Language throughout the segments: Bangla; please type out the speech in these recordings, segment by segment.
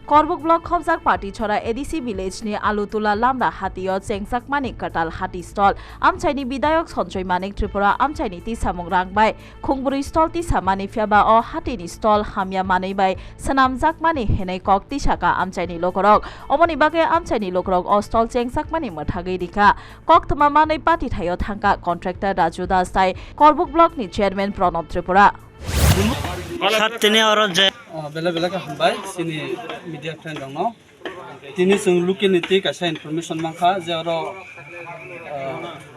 Korbuk Block Khobjak Party Chora ADC Village ni Alutula Lamra Hatio Chengsak Manik Katal Hati Stall Amchaini Bidayok Sonchoi Manik Tripura Amchaini Ti Samung Rangbai Khungburi Stall Ti Samani Fiaba o Hatini Stall Hamya Mani Bai Sanam Zakmani Henai Kok Ti Shaka Amchaini Lokorok Omoni Bage Amchaini Lokorok o Stall Chengsak Mani Mathagi Dika Kok Tama Mani Party Thayo Thangka Contractor Raju Das Tai Korbuk Block ni Chairman Pranab Tripura Bela bela ka hambai sini media friend dong no tini sung locality ka sa information mangkha je oro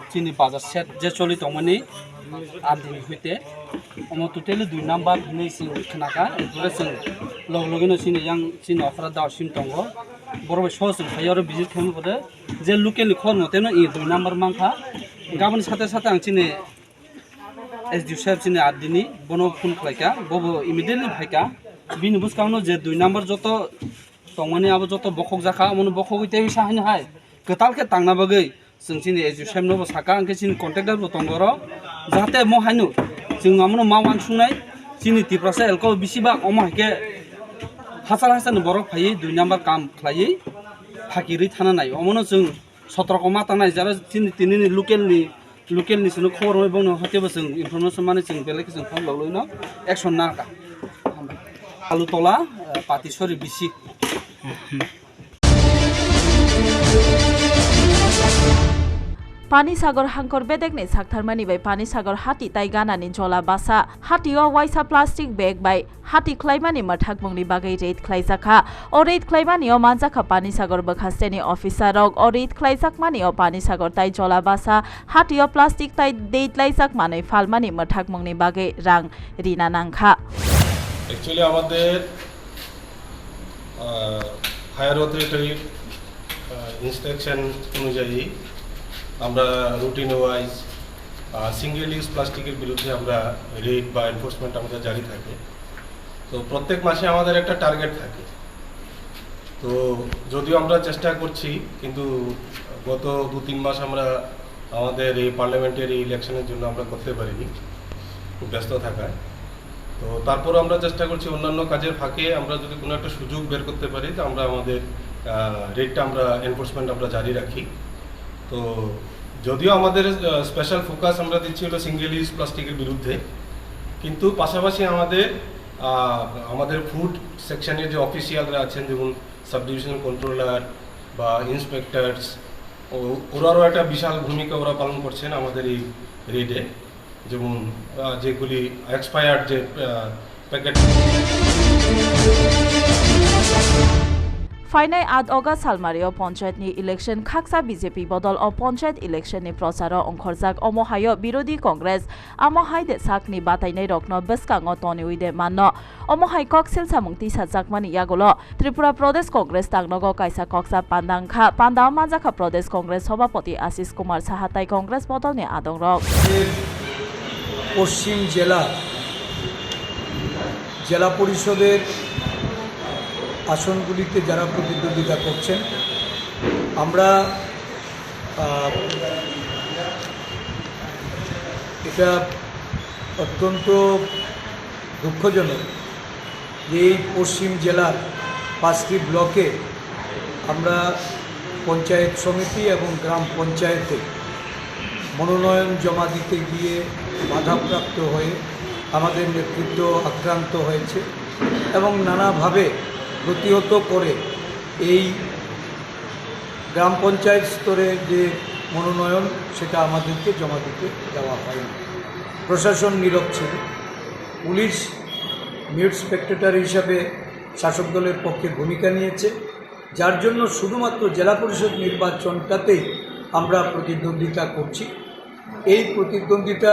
sini bazar set je choli tongmani adini hoite omo totally 2 number nei sing khnaka ebore sing logno sini yang sini offer da sim tongo boro so sing hayaro visit kham bode je locally khor mote no e 2 number mangkha gabon sate sate ang sini SDU sahab sini adini bono phone khlaika bobo immediately phaika bini buskauno je 2 number joto tongmani abo joto bokhok jaka amon bokhok ite bisa haini hai ketal ke tangna bagai जों sini SDU sahab no saka angke sini contactor bo tongoro jahate mo hainu जों amno mawan sunai sini tiprasa elko bisiba omo hake hasal hasan borok phai 2 number kam khlai phakiri thana nai omono जों 17 koma tanai jara sini tinini local ni sunu khobor moi bongno hatebo जों information mane जों belek जों phone logloino action na ka Alutola Patisori bisi Pani Sagar Hangkor Bedekne Saktharmani by Pani Sagar Hati Taigana Ninjola Basa Hati o Waisa plastic bag by Hati Klaimani Mathak Mungni Bagai Rate Klaisaka or Rate Klaimani o Manzaka Pani Sagar Bakhasteni Officer Rog or Rate Klaisak Mani o Pani Sagar Tai Jola Basa Hati o plastic Tai Date Laisak Mani Falmani Mathak Mungni Bagai Rang Rina Nangkha Actually আমাদের হায়ার অথরিটির ইনস্ট্রাকশন অনুযায়ী আমরা রুটিন ওয়াইজ সিঙ্গেল ইউজ প্লাস্টিকের বিরুদ্ধে আমরা রেড বা এনফোর্সমেন্ট আমাদের জারি থাকে তো প্রত্যেক মাসে আমাদের একটা টার্গেট থাকে তো যদিও আমরা চেষ্টা করছি কিন্তু গত 2-3 মাস আমরা আমাদের এই পার্লামেন্টারি ইলেকশনের জন্য আমরা করতে পারিনি খুব ব্যস্ত থাকায় তো তারপর আমরা চেষ্টা করছি অন্যান্য কাজের ফাঁকে আমরা যদি কোনো একটা সুযোগ বের করতে পারি তো আমরা আমাদের রেটটা আমরা এনফোর্সমেন্ট আমরা জারি রাখি তো যদিও আমাদের স্পেশাল ফোকাস আমরা দিচ্ছি হলো সিঙ্গেল ইউজ প্লাস্টিকের বিরুদ্ধে কিন্তু পাশাপাশি আমাদের ফুড সেকশনের যে অফিসিয়ালরা আছেন যেমন সাব ডিভিশনাল কন্ট্রোলার বা ইন্সপেক্টরস ওরাও একটা বিশাল ভূমিকা ওরা পালন করছেন আমাদের এই রেডে যেমন যেগুলি এক্সপায়ার্ড যে packet Fainai Ad August Salmario Panchayat ni election khaksa BJP bodol o Panchayat election ni procharo ongkhorjak omohayo Birodi Congress amohai de sakni batainai rokno beskango toni uide manno omohai koksil samungti sajakmani yagolo Tripura Pradesh Congress tangnogo kaisa koksa pandangkha pandao manjaka Pradesh Congress Sabhapati Ashish Kumar Sahatai Congress bodol ni adongrok পশ্চিম জেলা পরিষদের আসনগুলিতে যারা প্রতিদ্বন্দ্বিতা করছেন আমরা এটা অত্যন্ত দুঃখজনক যে এই পশ্চিম জেলার 5টি ব্লকে আমরা পঞ্চায়েত সমিতি এবং গ্রাম পঞ্চায়েতে মনোনয়ন জমা দিতে গিয়ে বাধাপ্রাপ্ত হয়ে আমাদের নেতৃত্ব আক্রান্ত হয়েছে এবং নানাভাবে প্রতিহত করে এই গ্রাম পঞ্চায়েত স্তরে যে মনোনয়ন সেটা আমাদেরকে জমা দিতে দেওয়া হয়নি প্রশাসন নীরব ছিল পুলিশ মিউট স্পেক্টেটর হিসাবে শাসক দলের পক্ষে ভূমিকা নিয়েছে যার জন্য শুধুমাত্র জেলা পরিষদ নির্বাচনটাতেই আমরা প্রতিদ্বন্দ্বিতা করছি এই প্রতিদ্বন্দ্বিতা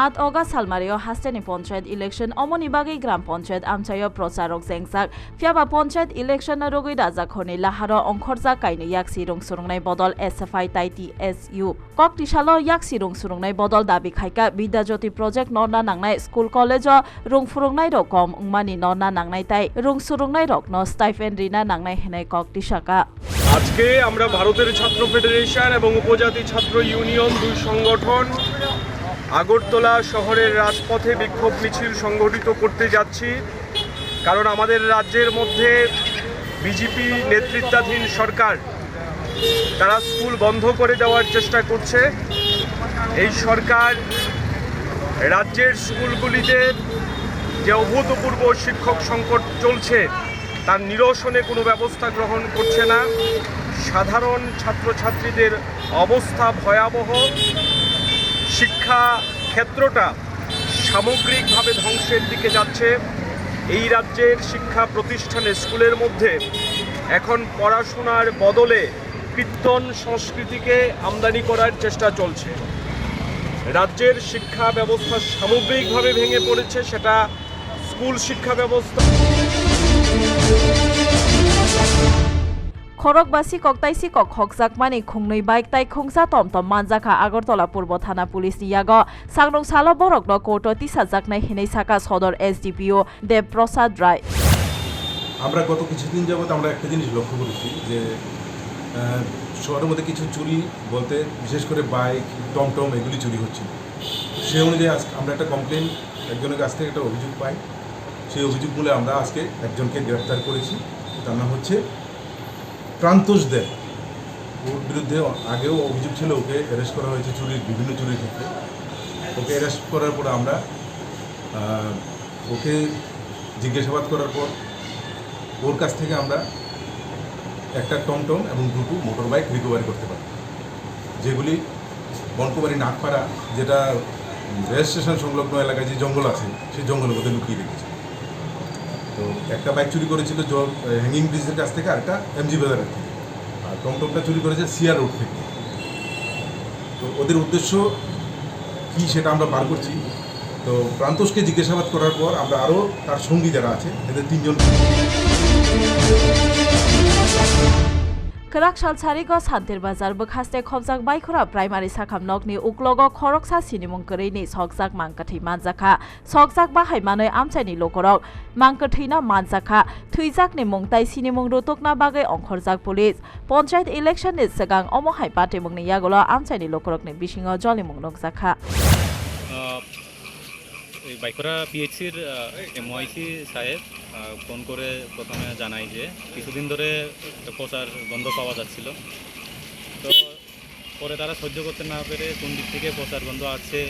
Ad August Salmario Hasteni Panchayat election omoni bagi gram panchayat amchayo procharok jengsak fiaba panchayat election na rogoi raja khoni laharo ongkhorja kaini yak sirung surungnai bodol SFI tai TSU kokti salo yak sirung surungnai bodol dabi khaika Vidyajyoti project nona nangnai school college rung furungnai rok kom ungmani nona nangnai tai rung surungnai rok no stipend rina nangnai henai kokti shaka আজকে আমরা ভারতের ছাত্র ফেডারেশন এবং উপজাতি ছাত্র ইউনিয়ন দুই সংগঠন আগরতলা শহরের রাজপথে বিক্ষোভ মিছিল সংগঠিত করতে যাচ্ছি, কারণ আমাদের রাজ্যের মধ্যে বিজেপি নেতৃত্বাধীন সরকার তারা স্কুল বন্ধ করে দেওয়ার চেষ্টা করছে। এই সরকার রাজ্যের স্কুলগুলিতে যে অভূতপূর্ব শিক্ষক সংকট চলছে তার নিরসনে কোনো ব্যবস্থা গ্রহণ করছে না। সাধারণ ছাত্রছাত্রীদের অবস্থা ভয়াবহ। শিক্ষা ক্ষেত্রটা সামগ্রিকভাবে ধ্বংসের দিকে যাচ্ছে। এই রাজ্যের শিক্ষা প্রতিষ্ঠানে স্কুলের মধ্যে এখন পড়াশোনার বদলে কীর্তন সংস্কৃতিকে আমদানি করার চেষ্টা চলছে। রাজ্যের শিক্ষা ব্যবস্থা সামগ্রিকভাবে ভেঙে পড়েছে, সেটা স্কুল শিক্ষা ব্যবস্থা। খরকবাসী ককতাইসি কক হকজাকমানি খুংनै বাইক তাই খুংসা টমটম মানজাখা আগরতলা পূর্ব থানা পুলিশনি ইয়াগো সাংরং সালো বরকno কোর্ট তিসাজাকনাই হিनै সাকা সদর এসডিপিও দেবপ্রসাদ রায়। আমরা গত কিছুদিন যাবত আমরা একটা জিনিস লক্ষ্য করেছি যে শহরের মধ্যে কিছু চুরি বলতে বিশেষ করে বাইক টমটম এগুলি চুরি হচ্ছে। সেই অনুযায়ী আমরা একটা কমপ্লেন একজনের কাছ থেকে একটা অভিযোগ পাই। সেই অভিযোগ বলে আমরা আজকে একজনকে গ্রেপ্তার করেছি। তার নাম হচ্ছে প্রান্তোষ দেব। ওর বিরুদ্ধে আগেও অভিযোগ ছিল, ওকে অ্যারেস্ট করা হয়েছে বিভিন্ন চুরির ক্ষেত্রে। ওকে অ্যারেস্ট করার পর আমরা ওকে জিজ্ঞাসাবাদ করার পর ওর কাছ থেকে আমরা একটা টমটম এবং দুটো মোটর বাইক রিকভারি করতে পারি, যেগুলি বনকুমারী নাগপাড়া, যেটা রেল স্টেশন সংলগ্ন এলাকায় যে জঙ্গল আছে সেই জঙ্গলের মধ্যে লুকিয়ে রেখেছে। তো একটা বাইক চুরি করেছিল হ্যাঙ্গিং ব্রিজের কাছ থেকে, আরেকটা এমজি বাজারের থেকে, আর টমটমটা চুরি করেছে সিআর রোড থেকে। তো ওদের উদ্দেশ্য কী সেটা আমরা বার করছি। তো প্রান্তোষকে জিজ্ঞাসাবাদ করার পর আমরা আরও তার সঙ্গী যারা আছে এদের 3 জন Kerak Shalsarigo Santir Bazar Bukhaste Khobjak Baikura Primary Sakam Nokni Uklogo Khoroksa Sinimung Kerini Sokjak Mangkathi Manjaka Sokjak Bahai Manoi Amchaini Lokorok Mangkathina Manjaka Thuijak ni Mungtai Sinimung Rutokna Bagai Ongkhorjak Police Panchayat Election ni Segang Omohai Party Mungni Yagolo Amchaini Lokorok ni Bisingo Jolimung Nokjaka বাইকরা পিএইচসির এমওয়াইসি সাহেব ফোন করে প্রথমে জানাই যে কিছুদিন ধরে প্রচার গন্ধ পাওয়া যাচ্ছিল। তো পরে তারা সহ্য করতে না পেরে কোন দিক থেকে প্রচার গন্ধ আছে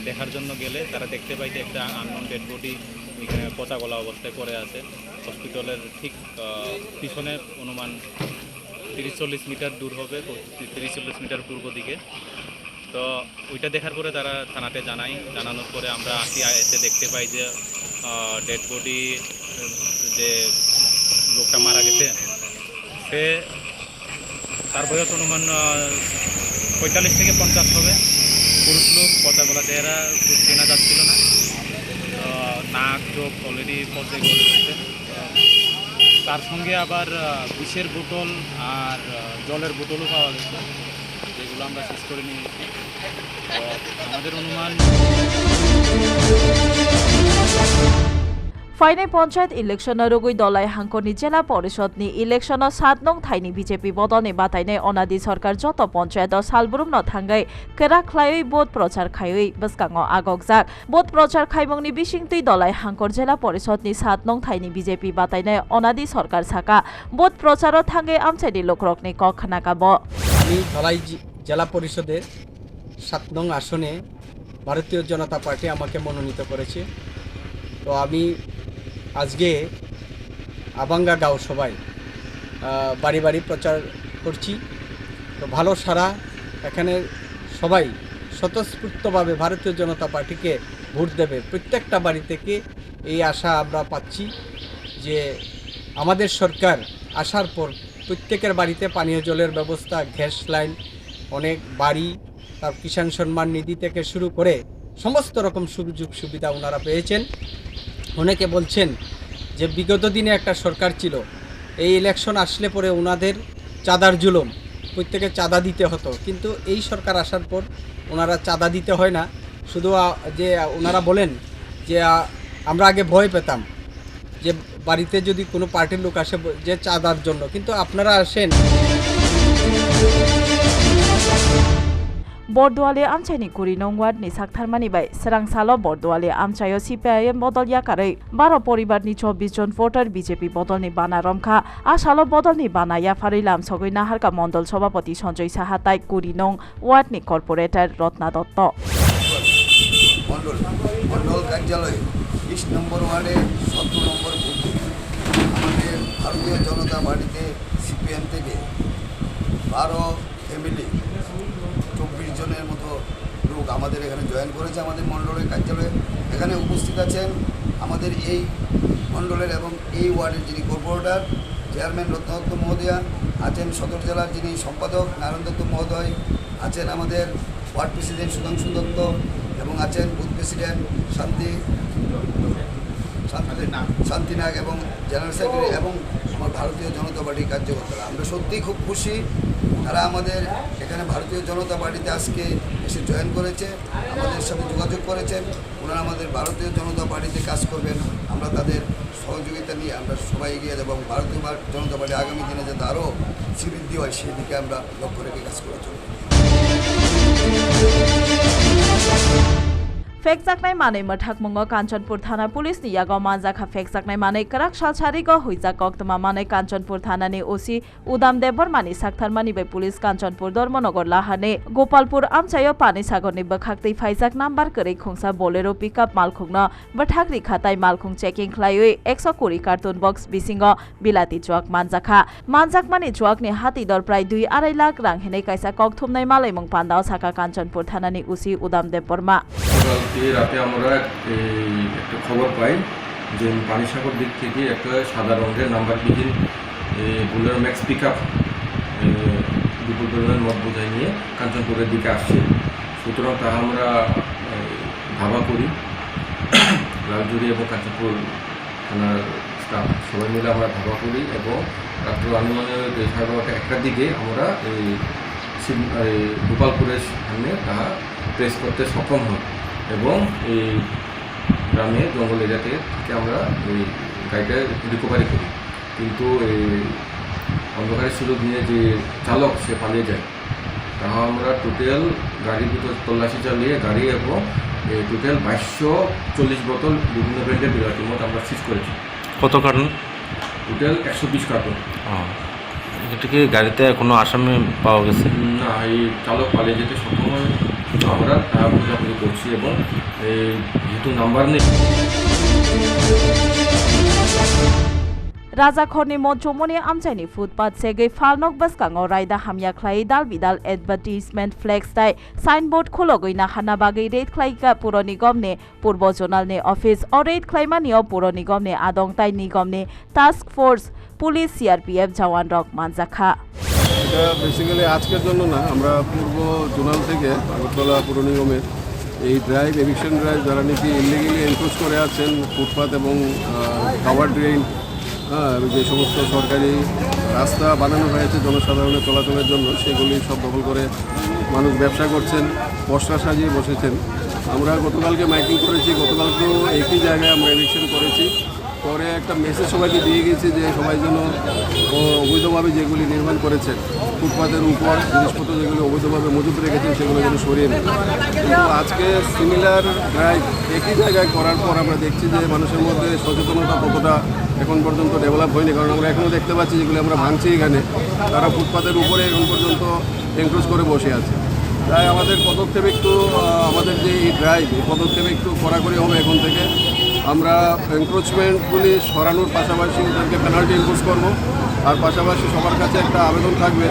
দেখার জন্য গেলে তারা দেখতে পাই যে একটা আননোন ডেড বডি এখানে পচা গলা অবস্থায় পড়ে আছে হসপিটালের ঠিক পিছনে অনুমান 30-40 মিটার দূর হবে, 30-40 মিটার পূর্ব দিকে। তো ওইটা দেখার পরে তারা থানাতে জানানোর পরে আমরা এসে দেখতে পাই যে ডেড বডি যে লোকটা মারা গেছে সে তার বয়স অনুমান 45 থেকে 50 হবে। পুরুষ লোক, পচা গলা চেহারা চেনা যাচ্ছিল না, নাক চোখ অলরেডি পচে গলে গেছে। তার সঙ্গে আবার বিষের বোতল আর জলের বোতলও পাওয়া গেছে, যেগুলো আমরা শেষ করে নিয়েছি। আমাদের অনুমান Final Panchayat Election Rogui Dolai Hankoni Jela Porishod ni Election 7 nong Thaini BJP Bodoni Batainai Onadi Sarkar Joto Panchayat Salburum no Thangai Kerak Khlaioi Bot Prochar Khaioi Baskango Agogjak Bot Prochar Khaimongni Bisingtui Dolai Hankor Jela Porishod ni 7 nong Thaini BJP Batainai Onadi Sarkar Saka Bot Procharo Thangai Amchaini Lokrokni Kokhnakabo আমি ধলাই জেলা পরিষদের 7 নং আসনে ভারতীয় জনতা পার্টি আমাকে মনোনীত করেছে। তো আমি আজকে আবাঙ্গা গাঁও সবাই বাড়ি বাড়ি প্রচার করছি। তো ভালো সারা, এখানে সবাই স্বতঃস্ফূর্তভাবে ভারতীয় জনতা পার্টিকে ভোট দেবে। প্রত্যেকটা বাড়ি থেকে এই আশা আমরা পাচ্ছি যে আমাদের সরকার আসার পর প্রত্যেকের বাড়িতে পানীয় জলের ব্যবস্থা, গ্যাস লাইন, অনেক বাড়ি, তার কিষাণ সম্মান নিধি থেকে শুরু করে সমস্ত রকম সুযোগ সুবিধা ওনারা পেয়েছেন। অনেকে বলছেন যে বিগত দিনে একটা সরকার ছিল, এই ইলেকশন আসলে পরে ওনাদের চাঁদার জুলুম, প্রত্যেকে চাঁদা দিতে হতো, কিন্তু এই সরকার আসার পর ওনারা চাঁদা দিতে হয় না। শুধু যে ওনারা বলেন যে আমরা আগে ভয় পেতাম যে বাড়িতে যদি কোনো পার্টির লোক আসে যে চাঁদার জন্য, কিন্তু আপনারা আসেন। बरदुआले आमचाइनि कुरि नं वार्डनि साकथारमानि बाय सोरांसालो बरदुआले आमचायो CPIM बदल याकारै 12 परिबारनि 24 जन भोटार BJP बदलनि बाना रमखा आसालो बदलनि बाना याफारै लामसगै नाहारका मण्डल सभापति सञ्जय साहाताई कुरि नं वार्डनि कर्पोरेटर रत्ना दत्त মন্ডল কার্যালয় 20 নম্বর ওয়ার্ডে 17 নম্বর বুথে আমাদের ভারতীয় জনতা পার্টিতে CPM থেকে 12 ফ্যামিলি 24 জনের মতো লোক আমাদের এখানে জয়েন করেছে আমাদের মন্ডলের কার্যালয়ে। এখানে উপস্থিত আছেন আমাদের এই মন্ডলের এবং এই ওয়ার্ডের যিনি কর্পোরেটর চেয়ারম্যান রত্না দত্ত মহোদয়া আছেন, সদর জেলার যিনি সম্পাদক নারায়ণ দত্ত মহোদয় আছেন, আমাদের ওয়ার্ড প্রেসিডেন্ট সুধাংশু দত্ত এবং আছেন বুথ প্রেসিডেন্ট শান্তি নাগ এবং জেনারেল সেক্রেটারি এবং আমার ভারতীয় জনতা পার্টির কার্যকর্তারা। আমরা সত্যিই খুব খুশি তারা আমাদের এখানে ভারতীয় জনতা পার্টিতে আজকে এসে জয়েন করেছে, আমাদের সাথে যোগাযোগ করেছেন। ওনারা আমাদের ভারতীয় জনতা পার্টিতে কাজ করবেন, আমরা তাদের সহযোগিতা নিয়ে আমরা সবাই এগিয়ে যাব এবং ভারতীয় জনতা পার্টি আগামী দিনে যাতে আরও শ্রীবৃদ্ধি হয় সেই দিকে আমরা লক্ষ্য রেখে কাজ করে চলব। फेकजाकनाय मानै मथाकमुंगो काञ्चनपुर थाना पुलिसनि यागाव मानजाखा फेकजाकनाय मानै कराक सालसारिगो हुइजाक कक्तमा मानै काञ्चनपुर थानानि ओसि उदाम देबरमानि साकथारमानि बे पुलिस काञ्चनपुर धर्मनगर लाहाने गोपालपुर आमचायो पानी सागरनि बखाक्तै फाइजाक नाम्बार करै खुंसा बोलेरो पिकअप मालखुंनो बठाकरि खाताय मालखुं चेकिं ख्लायै 120 कार्टुन बक्स बिसिंगो बिलाति जुवाक मानजाकमानि जुवाकनि हाति दर प्राय 2.5 लाख रां हेनै काइसा कक्थुमनाय मालायमुं पान्दाव साका काञ्चनपुर थानानि ओसि उदाम देबरमा রাতে আমরা একটা খবর পাই যে পানিসাগর দিক থেকে একটা সাদা রঙের নাম্বারবিহীন বুলেরো ম্যাক্স পিক আপ বিপুল পরিমাণ মদ বোঝাই নিয়ে কাঞ্চনপুরের দিকে আসছে। সুতরাং তা আমরা ধাবা করি, লালজুড়ি এবং কাঞ্চনপুর থানার স্টাফ সবাই মিলে আমরা ধাবা করি এবং রাত্র আনুমানিক 1:30টার দিকে আমরা এই গোপালপুরের সামনে তাহা প্রেস করতে সক্ষম হই এবং এই গ্রামে জঙ্গল এরিয়া থেকে আমরা এই গাড়িটা রিকভারি করি। কিন্তু এই অন্ধকারের সুযোগ নিয়ে যে চালক সে পালিয়ে যায়, তাহা আমরা টোটাল গাড়ির ভিতর তল্লাশি চালিয়ে গাড়ি এবং টোটাল 2240 বোতল বিভিন্ন ব্র্যান্ডের বিরাটি মদ আমরা সিজ করেছি। কত কার্টন? Total 120 carton. এটা কি গাড়িতে কোনো আসামি পাওয়া গেছে? না, এই চালক পালিয়ে যেতে সক্ষম হয়, আমরা তা খোঁজাখুঁজি করছি এবং যেহেতু নাম্বার নেই। राजाखरनि मौजमनि आमचाइनि फुटपाथ सेगै फालनक बसकाङाव रायदा हामया ख्लायै दाल बिदाल एडभार्टिजमेन्ट फ्लेक्स ताइ साइनबोर्ड खोलगै नाखाना बागै रेड ख्लाइका पुर निगमनि पूर्व जोनालनि अफिस अ रेड ख्लाइमानियाव पुर निगमनि आदं ताइ निगमनि टास्क फोर्स पुलिस CRPF जवान रक मानजाखा। এটা বেসিক্যালি আজকের জন্য না, আমরা পূর্ব জোনাল থেকে আগরতলা পুর নিগমের এই ড্রাইভ এভিকশন ড্রাইভ যারা নাকি ইলিগেলি এনক্রোচ করে আছেন ফুটপাথ এবং কাভার ড্রেন, যে সমস্ত সরকারি রাস্তা বানানো হয়েছে জনসাধারণের চলাচলের জন্য, সেগুলি সব দখল করে মানুষ ব্যবসা করছেন, পসরা সাজিয়ে বসেছেন। আমরা গতকালকে মাইকিং করেছি, গতকালকেও একই জায়গায় আমরা এভিকশন করেছি। পরে একটা মেসেজ সবাইকে দিয়ে গেছি যে সবাই যেন অবৈধভাবে যেগুলি নির্মাণ করেছেন ফুটপাথের উপর জিনিসপত্র যেগুলো অবৈধভাবে মজুত রেখেছেন সেগুলো যেন সরিয়ে নেন। কিন্তু আজকে সিমিলার ড্রাইভ একই জায়গায় করার পর আমরা দেখছি যে মানুষের মধ্যে সচেতনতা ততটা এখন পর্যন্ত ডেভেলপ হয়নি, কারণ আমরা এখনও দেখতে পাচ্ছি যেগুলো আমরা ভাঙছি এখানে তারা ফুটপাথের উপরে এখন পর্যন্ত এনক্রোচ করে বসে আছে। তাই আমাদের পদক্ষেপ একটু আমাদের যে এই ড্রাইভ এই পদক্ষেপ একটু কড়াকড়ি হবে। এখন থেকে আমরা এনক্রোচমেন্টগুলি সরানোর পাশাপাশি ওদেরকে পেনাল্টি ইম্পোজ করবো, আর পাশাপাশি সবার কাছে একটা আবেদন থাকবে